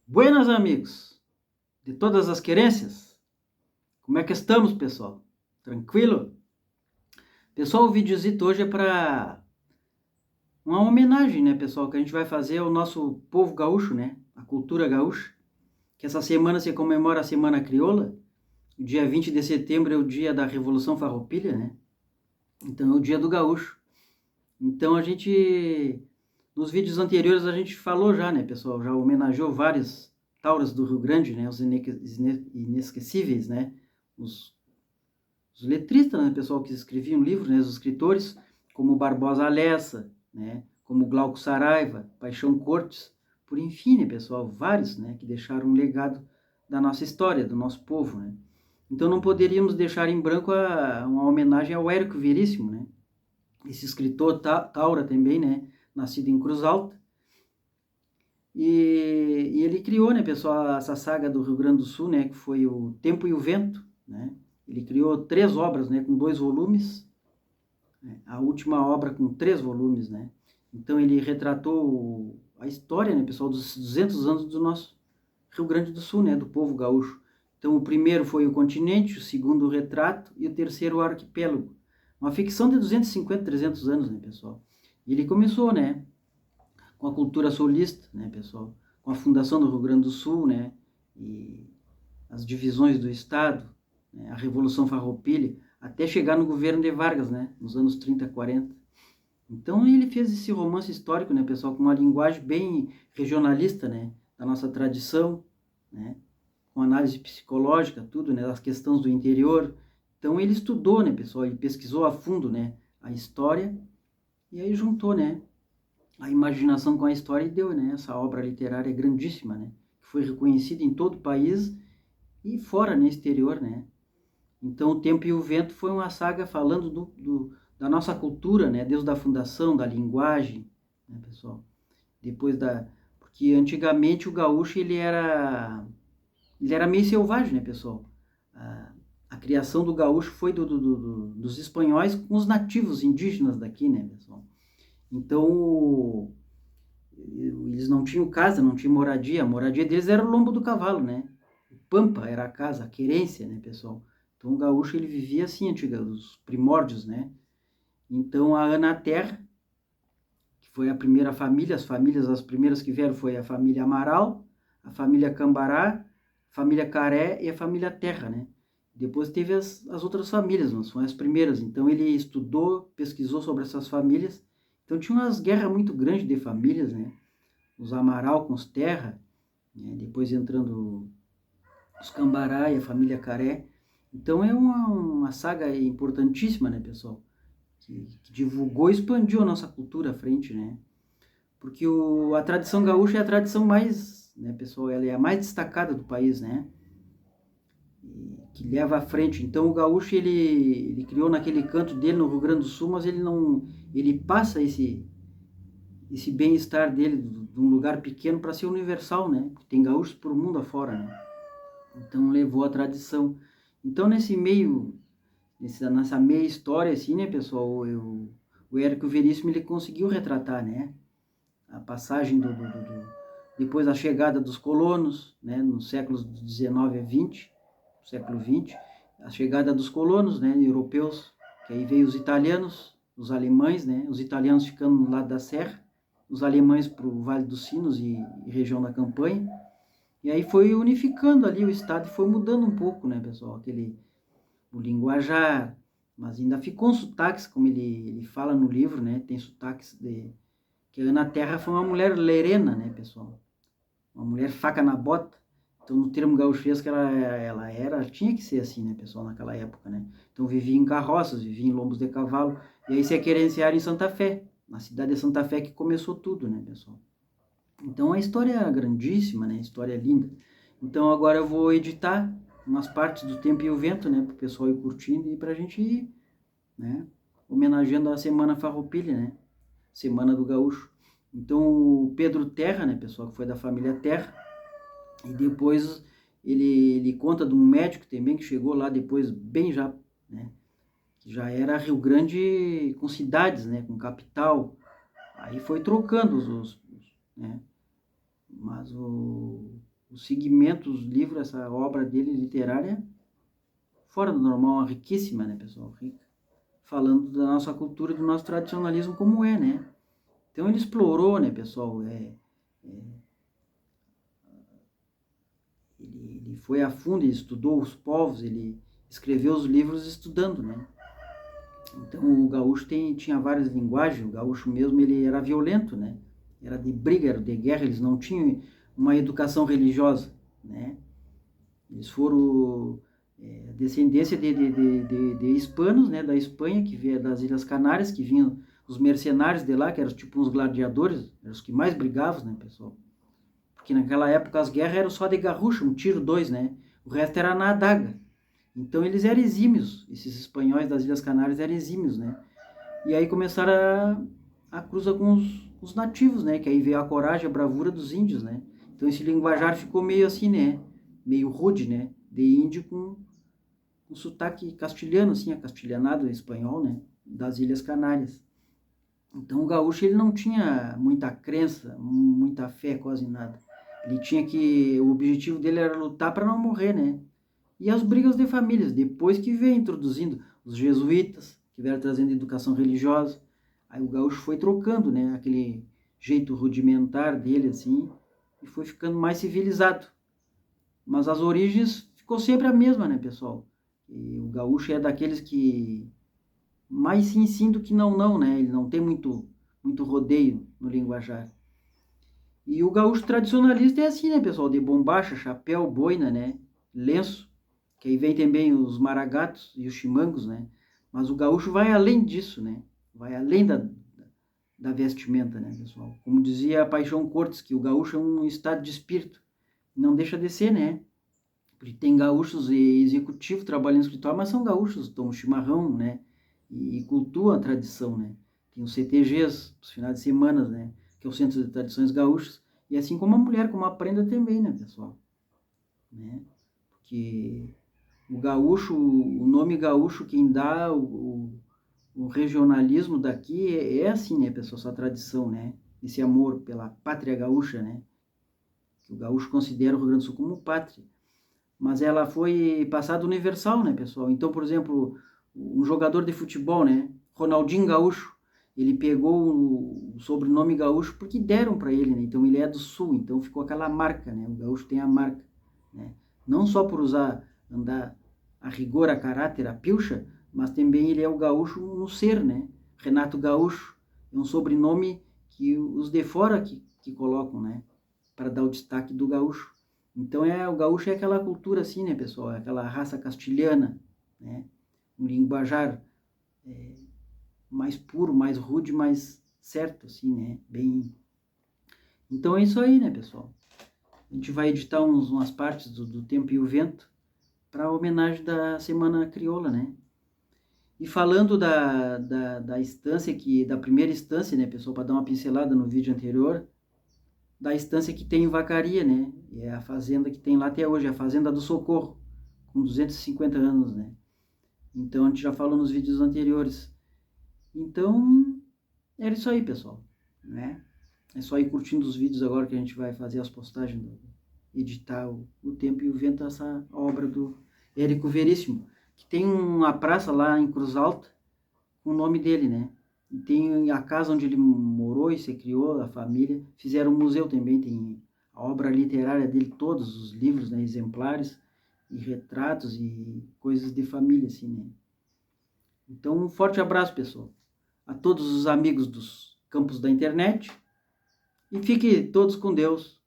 Buenas, amigos, de todas as querências. Como é que estamos, pessoal? Tranquilo? Pessoal, o videozito hoje é para uma homenagem, né, pessoal, que a gente vai fazer ao nosso povo gaúcho, né, a cultura gaúcha, que essa semana se comemora a Semana Crioula. O dia 20 de setembro é o dia da Revolução Farroupilha, né? Então é o dia do gaúcho. Então nos vídeos anteriores a gente falou já, né, pessoal, já homenageou vários tauras do Rio Grande, né, os inesquecíveis, né, os, os letristas, né, pessoal que escreviam livros, né, os escritores, como Barbosa Lessa, né, como Glauco Saraiva, Paixão Cortes, por enfim, né, pessoal, vários, né, que deixaram um legado da nossa história, do nosso povo, né. Então não poderíamos deixar em branco uma homenagem ao Érico Veríssimo, né, esse escritor taura também, né, nascido em Cruz Alta, e ele criou, né, pessoal, essa saga do Rio Grande do Sul, né, que foi o Tempo e o Vento, né. Ele criou 3 obras, né, com 2 volumes, né, a última obra com 3 volumes, né. Então ele retratou a história, né, pessoal, dos 200 anos do nosso Rio Grande do Sul, né, do povo gaúcho. Então o primeiro foi o continente, o segundo o retrato e o terceiro o arquipélago. Uma ficção de 250, 300 anos, né, pessoal. E ele começou, né, com a cultura sulista, né, pessoal, com a fundação do Rio Grande do Sul, né, e as divisões do Estado, né, a Revolução Farroupilha, até chegar no governo de Vargas, né, nos anos 30, 40. Então ele fez esse romance histórico, né, pessoal, com uma linguagem bem regionalista, né, da nossa tradição, né, com análise psicológica, tudo, né, das questões do interior. Então ele estudou, né, pessoal, ele pesquisou a fundo, né, a história e aí juntou, né, a imaginação com a história e deu, né, essa obra literária grandíssima, né, que foi reconhecida em todo o país e fora, no exterior, né. Então, O Tempo e o Vento foi uma saga falando da nossa cultura, né, desde a fundação, da linguagem, né, pessoal. Depois porque antigamente o gaúcho ele era meio selvagem, né, pessoal. A criação do gaúcho foi dos espanhóis com os nativos indígenas daqui, né, pessoal. Então, eles não tinham casa, não tinham moradia. A moradia deles era o lombo do cavalo, né? O pampa era a casa, a querência, né, pessoal? Então o gaúcho ele vivia assim, os primórdios, né? Então a Ana Terra, que foi a primeira família, as primeiras que vieram foi a família Amaral, a família Cambará, a família Caré e a família Terra, né? Depois teve as outras famílias, mas foram as primeiras. Então ele estudou, pesquisou sobre essas famílias. Então tinha umas guerras muito grandes de famílias, né? Os Amaral com os Terra, né? Depois entrando os Cambará e a família Caré. Então é uma saga importantíssima, né, pessoal? Que divulgou e expandiu a nossa cultura à frente, né? Porque a tradição gaúcha é a tradição mais, né, pessoal, ela é a mais destacada do país, né? Que leva à frente. Então o gaúcho ele criou naquele canto dele no Rio Grande do Sul, mas ele não, ele passa esse bem-estar dele de um lugar pequeno para ser universal, né? Tem gaúchos por mundo afora, né? Então levou a tradição. Então nessa meia história assim, né, pessoal, o Érico Veríssimo ele conseguiu retratar, né, a passagem depois da chegada dos colonos, né, nos séculos 19 a 20, século 20, a chegada dos colonos, né, europeus, que aí veio os italianos, os alemães, né, os italianos ficando no lado da serra, os alemães para o Vale dos Sinos e região da Campanha, e aí foi unificando ali o estado e foi mudando um pouco, né, pessoal, o linguajar, mas ainda ficou um sotaques, como ele fala no livro, né, tem sotaques que a Ana Terra foi uma mulher lerena, né, pessoal, uma mulher faca na bota. Então, no termo gauchesco, ela tinha que ser assim, né, pessoal, naquela época, né. Então, vivia em carroças, vivia em lombos de cavalo, e aí se querenciaram em Santa Fé, na cidade de Santa Fé que começou tudo, né, pessoal. Então, a história é grandíssima, né, a história é linda. Então, agora eu vou editar umas partes do Tempo e o Vento, né, para o pessoal ir curtindo e para a gente ir, né, homenageando a Semana Farroupilha, né, Semana do Gaúcho. Então, o Pedro Terra, né, pessoal, que foi da família Terra, e depois ele conta de um médico também que chegou lá depois, bem já, né, que já era Rio Grande com cidades, né, com capital. Aí foi trocando né, mas o segmento, os livros, essa obra dele literária, fora do normal, riquíssima, né, pessoal? Rica. Falando da nossa cultura, do nosso tradicionalismo como é, né? Então ele explorou, né, pessoal? Ele foi a fundo, ele estudou os povos, ele escreveu os livros estudando, né? Então o gaúcho tinha várias linguagens, o gaúcho mesmo ele era violento, né? Era de briga, era de guerra, eles não tinham uma educação religiosa, né? Eles foram descendência de hispanos, né? Da Espanha, que veio das Ilhas Canárias, que vinham os mercenários de lá, que eram tipo uns gladiadores, eram os que mais brigavam, né, pessoal? Porque naquela época as guerras eram só de garrucha, um tiro, dois, né? O resto era na adaga. Então eles eram exímios, esses espanhóis das Ilhas Canárias eram exímios, né? E aí começaram a cruzar com os nativos, né? Que aí veio a coragem, a bravura dos índios, né? Então esse linguajar ficou meio assim, né? Meio rude, né? De índio com sotaque castilhano, assim, acastilhanado espanhol, né? Das Ilhas Canárias. Então o gaúcho ele não tinha muita crença, muita fé, quase nada. Ele tinha que... O objetivo dele era lutar para não morrer, né? E as brigas de famílias, depois que veio introduzindo os jesuítas, que vieram trazendo educação religiosa, aí o gaúcho foi trocando, né, aquele jeito rudimentar dele, assim, e foi ficando mais civilizado. Mas as origens ficou sempre a mesma, né, pessoal? E o gaúcho é daqueles que mais sim, sim do que não, não, né? Ele não tem muito rodeio no linguajar. E o gaúcho tradicionalista é assim, né, pessoal? De bombacha, chapéu, boina, né? Lenço. Que aí vem também os maragatos e os chimangos, né? Mas o gaúcho vai além disso, né? Vai além da vestimenta, né, pessoal? Como dizia a Paixão Cortes, que o gaúcho é um estado de espírito. Não deixa de ser, né? Porque tem gaúchos executivos trabalhando no escritório, mas são gaúchos, tomam chimarrão, né? E cultuam a tradição, né? Tem os CTGs, os finais de semana, né? Que é o Centro de Tradições Gaúchas. E assim como a mulher, como a prenda também, né, pessoal? Né? Porque o gaúcho, o nome gaúcho, quem dá o regionalismo daqui é assim, né, pessoal? Essa tradição, né? Esse amor pela pátria gaúcha, né? Que o gaúcho considera o Rio Grande do Sul como pátria. Mas ela foi passada universal, né, pessoal? Então, por exemplo, um jogador de futebol, né? Ronaldinho Gaúcho, ele pegou o sobrenome gaúcho porque deram para ele, né? Então ele é do Sul, então ficou aquela marca, né? O gaúcho tem a marca, né? Não só por andar a rigor, a caráter, a pilcha, mas também ele é o gaúcho no ser, né? Renato Gaúcho é um sobrenome que os de fora que colocam, né? Para dar o destaque do gaúcho. Então o gaúcho é aquela cultura assim, né, pessoal? É aquela raça castilhana, né? Um linguajar mais puro, mais rude, mais certo, assim, né? Bem... Então é isso aí, né, pessoal? A gente vai editar umas partes do Tempo e o Vento para homenagem da Semana Crioula, né? E falando da instância, da primeira instância, né, pessoal, para dar uma pincelada no vídeo anterior, da estância que tem em Vacaria, né? E é a fazenda que tem lá até hoje, a Fazenda do Socorro, com 250 anos, né? Então a gente já falou nos vídeos anteriores. Então, era isso aí, pessoal, né? É só ir curtindo os vídeos agora que a gente vai fazer as postagens, editar o Tempo e o Vento, essa obra do Érico Veríssimo, que tem uma praça lá em Cruz Alta com o nome dele, né? E tem a casa onde ele morou e se criou, a família. Fizeram um museu também, tem a obra literária dele, todos os livros, né, exemplares, e retratos e coisas de família, assim, né? Então, um forte abraço, pessoal, a todos os amigos dos campos da internet, e fiquem todos com Deus.